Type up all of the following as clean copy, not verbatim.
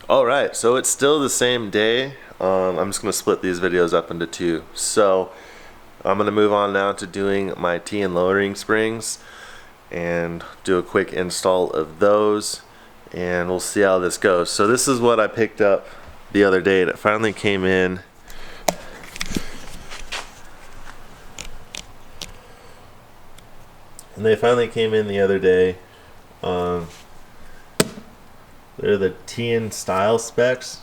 Alright, so it's still the same day. I'm just going to split these videos up into two. So I'm going to move on now to doing my Tein lowering springs and do a quick install of those, and we'll see how this goes. So this is what I picked up the other day, and it finally came in. And they finally came in the other day. They're the Tein style specs,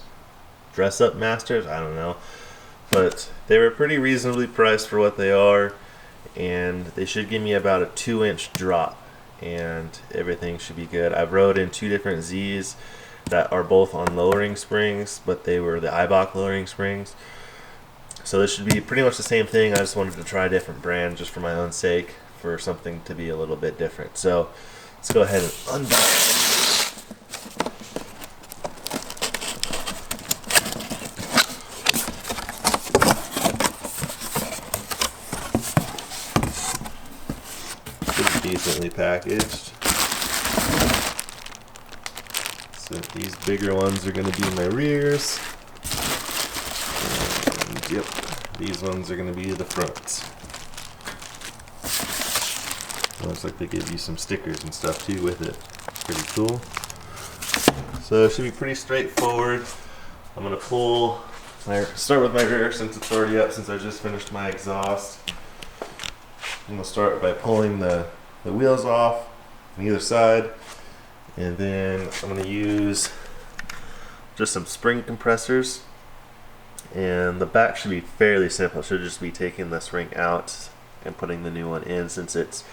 dress up masters, I don't know, but they were pretty reasonably priced for what they are, and they should give me about a 2-inch drop, and everything should be good. I've rode in two different Z's that are both on lowering springs, but they were the Ibach lowering springs, so this should be pretty much the same thing. I just wanted to try a different brand just for my own sake, for something to be a little bit different. So let's go ahead and unbox. Decently packaged. So these bigger ones are going to be my rears, and yep, these ones are going to be the fronts. Looks like they give you some stickers and stuff too with it. Pretty cool. So it should be pretty straightforward. I'm going to start with my rear since it's already up, since I just finished my exhaust. I'm going to start by pulling the wheels off on either side, and then I'm going to use just some spring compressors, and the back should be fairly simple. It should just be taking the spring out and putting the new one in, since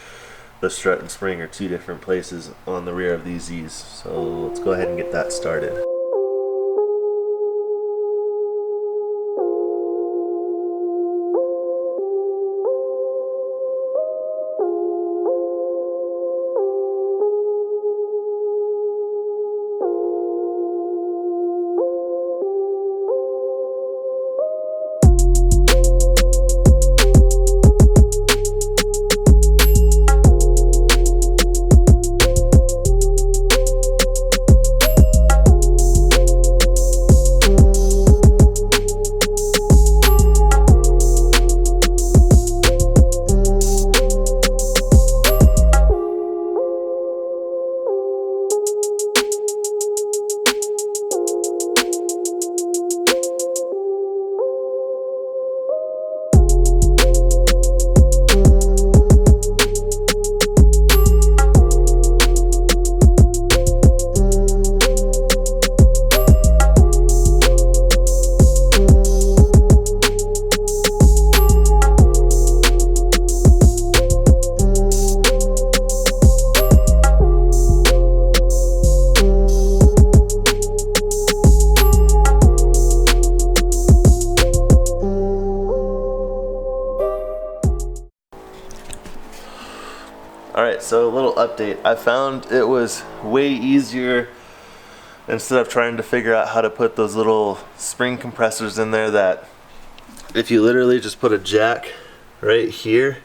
the strut and spring are two different places on the rear of these Z's. So let's go ahead and get that started. Alright, so a little update. I found it was way easier, instead of trying to figure out how to put those little spring compressors in there, that if you literally just put a jack right here,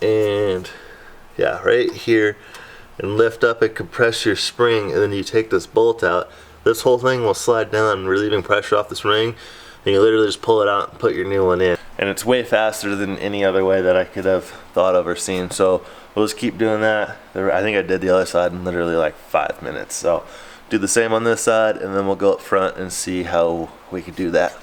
and yeah, right here, and lift up and compress your spring, and then you take this bolt out, this whole thing will slide down, relieving pressure off the spring, and you literally just pull it out and put your new one in. And it's way faster than any other way that I could have thought of or seen. So we'll just keep doing that. I think I did the other side in literally like 5 minutes. So do the same on this side, and then we'll go up front and see how we can do that.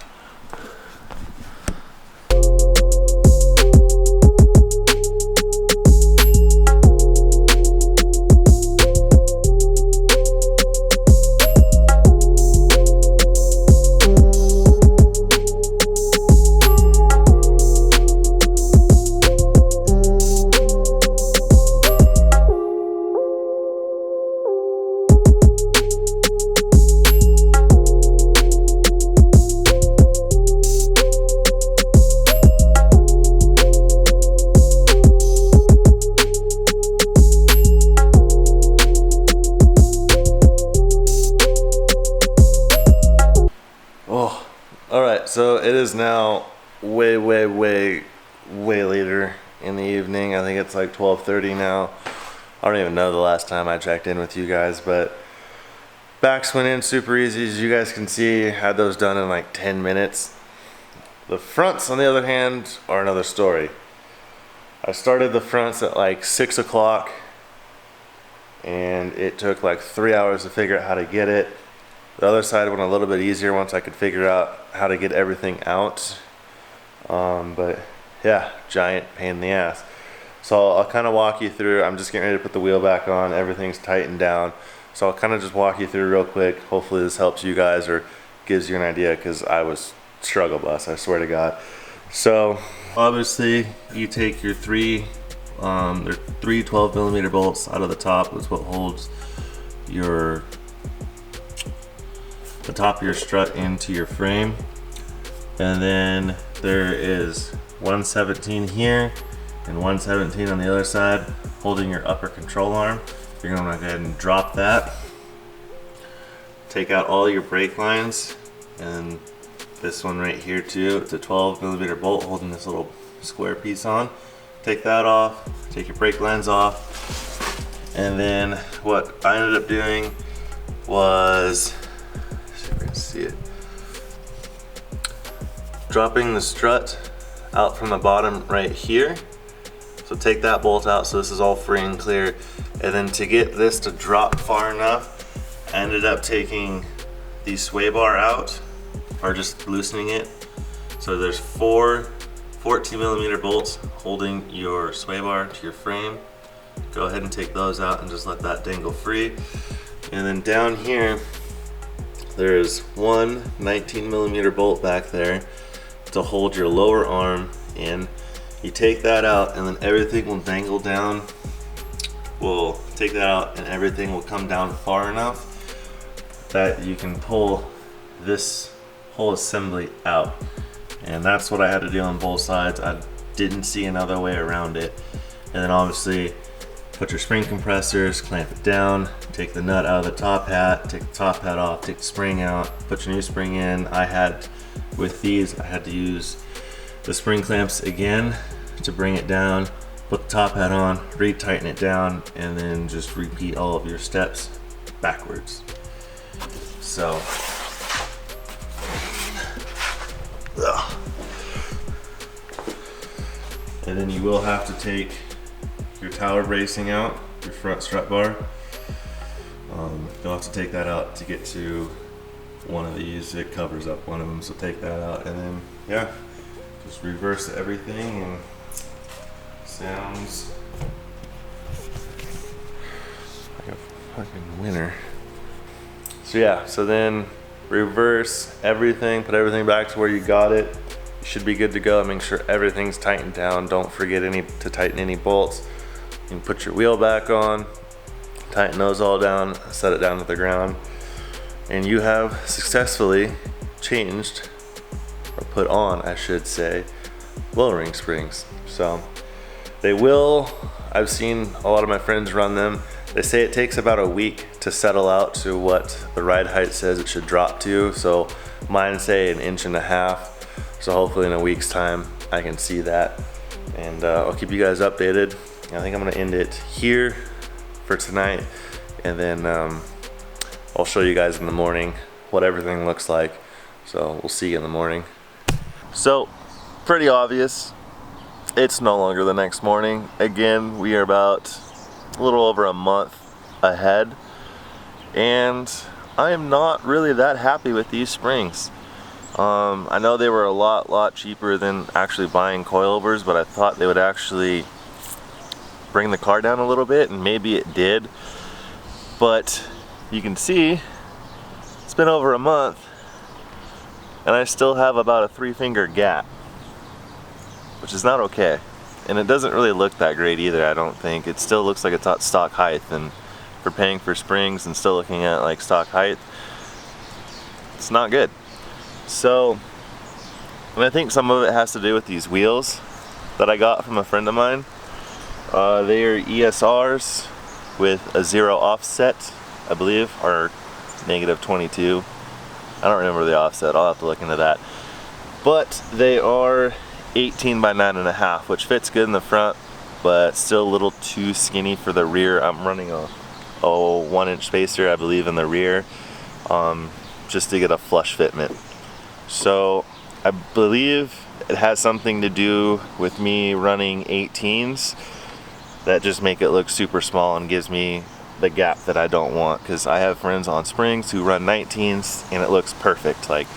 So it is now way later in the evening. I think it's like 12:30 now. I don't even know the last time I checked in with you guys, but Backs went in super easy, as you guys can see. Had those done in like 10 minutes. The fronts, on the other hand, are another story. I started the fronts at like 6 o'clock, and it took like 3 hours to figure out how to get it. The other side went a little bit easier once I could figure out how to get everything out. But yeah, giant pain in the ass. So I'll kind of walk you through. I'm just getting ready to put the wheel back on. Everything's tightened down. So I'll kind of just walk you through real quick. Hopefully this helps you guys or gives you an idea, because I was struggle bus, I swear to God. So obviously you take your three 12mm bolts out of the top. That's what holds the top of your strut into your frame. And then there is 117 here and 117 on the other side holding your upper control arm. You're gonna go ahead and drop that. Take out all your brake lines, and this one right here too. It's a 12mm bolt holding this little square piece on. Take that off, take your brake lines off. And then what I ended up doing was, see if you can see it, dropping the strut out from the bottom right here. So take that bolt out so this is all free and clear. And then to get this to drop far enough, I ended up taking the sway bar out, or just loosening it. So there's 4 14mm bolts holding your sway bar to your frame. Go ahead and take those out and just let that dangle free. And then down here, there's one 19mm bolt back there to hold your lower arm in. You take that out and then everything will dangle down. We'll take that out and everything will come down far enough that you can pull this whole assembly out. And that's what I had to do on both sides. I didn't see another way around it. And then obviously put your spring compressors, clamp it down, take the nut out of the top hat, take the top hat off, take the spring out, put your new spring in. With these, I had to use the spring clamps again to bring it down, put the top hat on, re-tighten it down, and then just repeat all of your steps backwards. So, and then you will have to take your tower bracing out, your front strut bar. You'll have to take that out to get to one of these. It covers up one of them, so take that out, and then yeah, just reverse everything, and sounds like a fucking winner. So yeah, so then reverse everything, put everything back to where you got it. You should be good to go. Make sure everything's tightened down. Don't forget to tighten any bolts. You can put your wheel back on, tighten those all down, set it down to the ground, and you have successfully changed, or put on, I should say, lowering springs. So they will, I've seen a lot of my friends run them. They say it takes about a week to settle out to what the ride height says it should drop to. So mine say 1.5 inches. So hopefully in a week's time I can see that, and I'll keep you guys updated. I think I'm gonna end it here for tonight, and then I'll show you guys in the morning what everything looks like. So we'll see you in the morning. So pretty obvious, it's no longer the next morning. Again, we are about a little over a month ahead, and I am not really that happy with these springs. I know they were a lot cheaper than actually buying coilovers, but I thought they would actually bring the car down a little bit, and maybe it did. But you can see it's been over a month and I still have about a 3-finger gap, which is not okay. And it doesn't really look that great either, I don't think. It still looks like it's at stock height, and for paying for springs and still looking at like stock height, it's not good. So, and I think some of it has to do with these wheels that I got from a friend of mine. They are ESRs with a 0 offset, I believe, or -22. I don't remember the offset, I'll have to look into that. But they are 18 by 9.5, which fits good in the front, but still a little too skinny for the rear. I'm running a 1-inch spacer, I believe, in the rear. just to get a flush fitment. So I believe it has something to do with me running 18s that just make it look super small and gives me the gap that I don't want, because I have friends on springs who run 19s and it looks perfect, like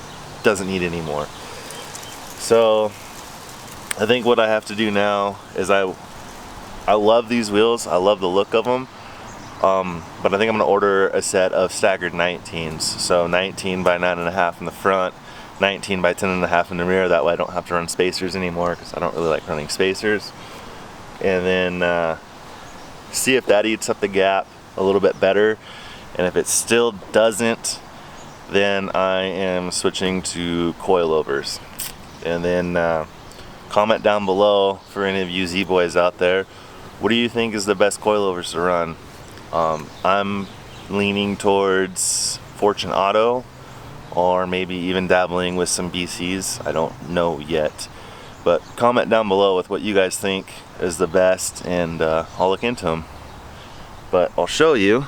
doesn't need any more. So I think what I have to do now is I love these wheels, I love the look of them, but I think I'm gonna order a set of staggered 19s. So 19 by 9.5 in the front, 19 by 10.5 in the rear. That way I don't have to run spacers anymore, because I don't really like running spacers. And then see if that eats up the gap a little bit better. And if it still doesn't, then I am switching to coilovers. And then comment down below for any of you Z-boys out there, what do you think is the best coilovers to run? I'm leaning towards Fortune Auto, or maybe even dabbling with some BCs. I don't know yet, but comment down below with what you guys think is the best, and I'll look into them. But I'll show you.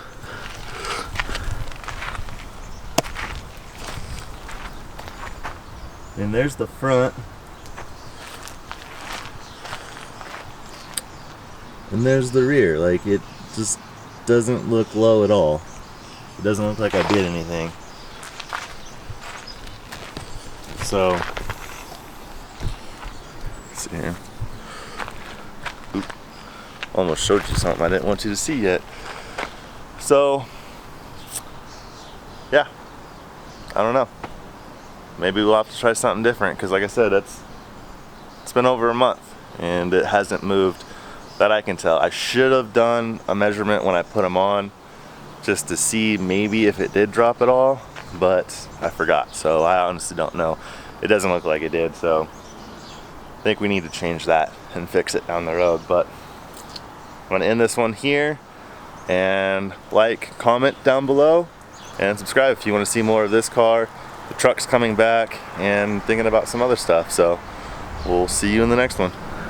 And there's the front, and there's the rear. Like, it just doesn't look low at all. It doesn't look like I did anything. So, let's see here. Oop. Almost showed you something I didn't want you to see yet. So, yeah, I don't know. Maybe we'll have to try something different, because like I said, it's been over a month and it hasn't moved that I can tell. I should have done a measurement when I put them on, just to see maybe if it did drop at all, but I forgot, so I honestly don't know. It doesn't look like it did, so I think we need to change that and fix it down the road. But I'm gonna end this one here, and like, comment down below, and subscribe if you want to see more of this car. The truck's coming back, and thinking about some other stuff, so we'll see you in the next one.